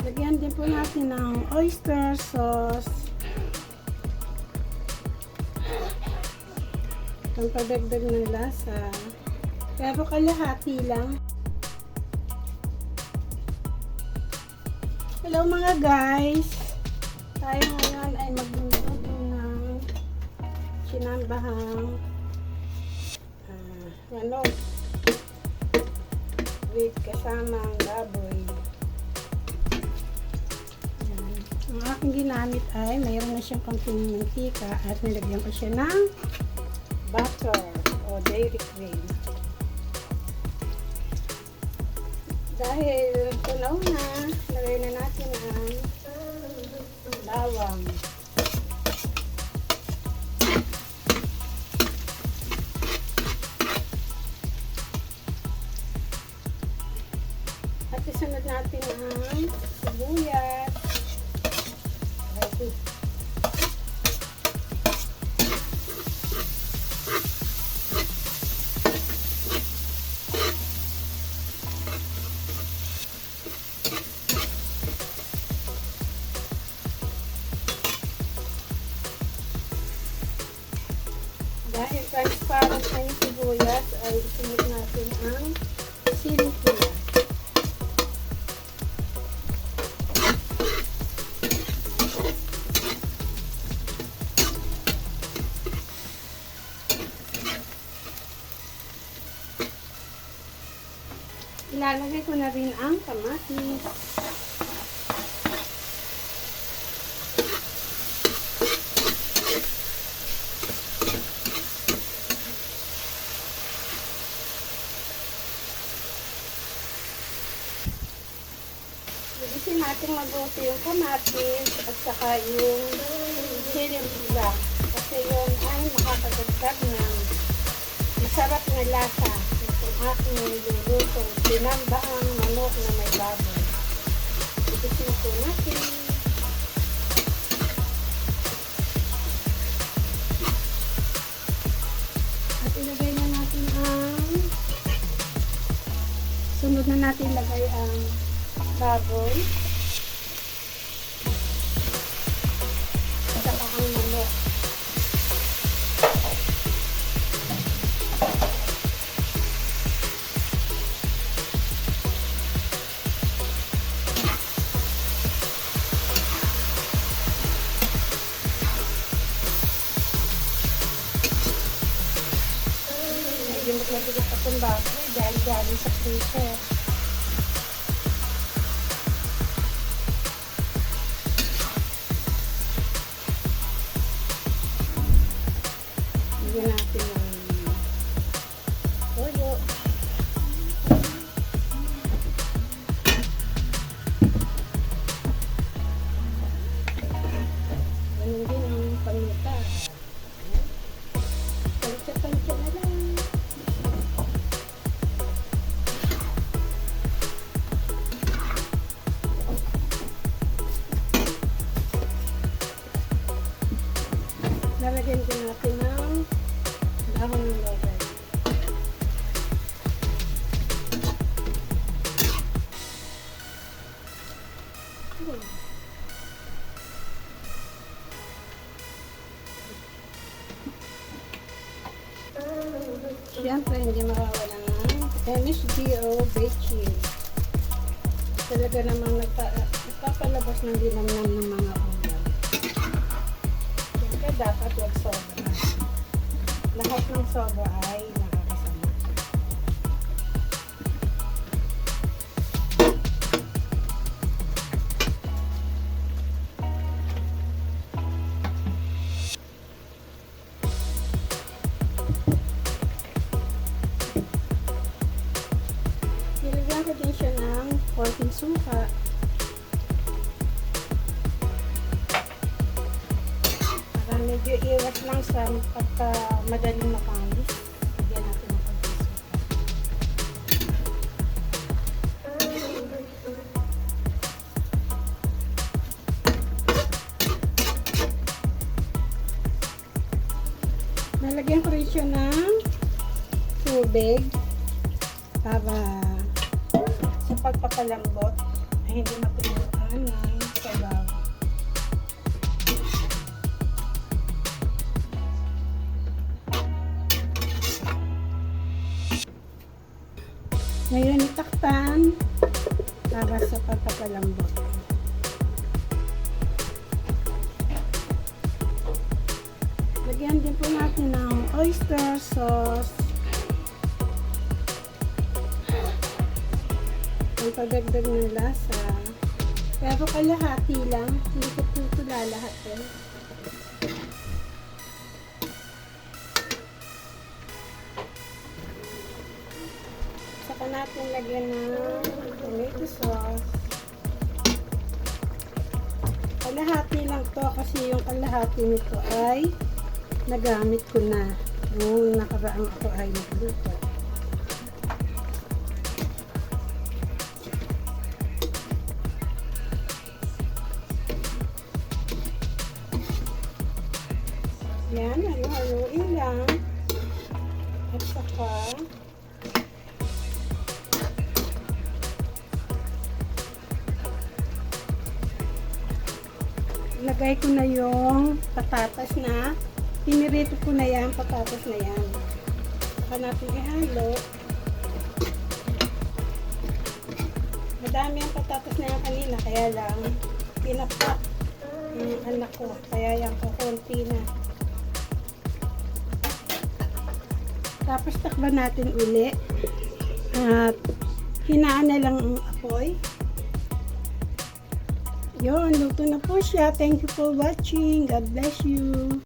Lagyan din po natin ng oyster sauce. Pampadagdag ng lasa. Pero kalahati lang. Hello mga guys! Tayo ngayon ay magluluto ng tsinambahang manok with kasamang baboy. Ang aking ginamit ay mayroon na siyang konting mantika at nilagyan ko siya ng butter o dairy cream. Dahil tunaw na, lagay na natin ang bawang. At isunod natin ang sibuyas. Dahil transparent na yung sibuyas, ay isunod natin ang siling pula. Ilalagay ko na rin ang kamatis. Bilisin natin magluto yung kamatis at saka yung siling pula. Kasi yun ay makakadagdag ng masarap na lasa. Itong aking niluluto, tsinambahang manok na may baboy. Bilisin po natin. At ilagay na natin ang sunod na natin ilagay ang baboy at saka ang manok. Medyo magmatigas pa itong baboy dahil galing sa freezer. Bigyan natin ng toyo. Ganun din ang paminta. Tansya-tansya na lang. Lalagyan din natin ng dahon ng lagay. Siyempre, hindi mawawala ng MSG o baked cheese. Talaga namang nagpapalabas ng linamnam ng mga ulam. Siyempre, dapat huwag sobra. Lahat ng sobra ay nakakasama. Nilagyan ko din siya ng konting suka. Para medyo iwas lang sa pagka madaling makamis. Lagyan natin ng konting suka. Nalagyan ko rin siya ng tubig para pagpapalambot ay hindi matuluan ng sabaw. Ngayon itakpan para sa pagpapalambot. Lagyan din po natin ng oyster sauce. Ang pagdagdag ng lasa. Pero kalahati lang. Hindi ko po ito lalahatin. Saka natin lagyan ng tomato sauce. Kalahati lang to kasi yung kalahati nito ay nagamit ko na nung nakaraang ako ay nagluto. Yan, haluin lang. At saka lagay ko na yung patatas na pinirito ko na yan, patatas na yan. Saka natin ihalo. Madami ang patatas na yan kanina, kaya lang pinapak yung anak ko, kaya yan kukunti na. Tapos takban natin uli at hinaan na lang ang apoy. Yun, luto na po siya. Thank you for watching. God bless you.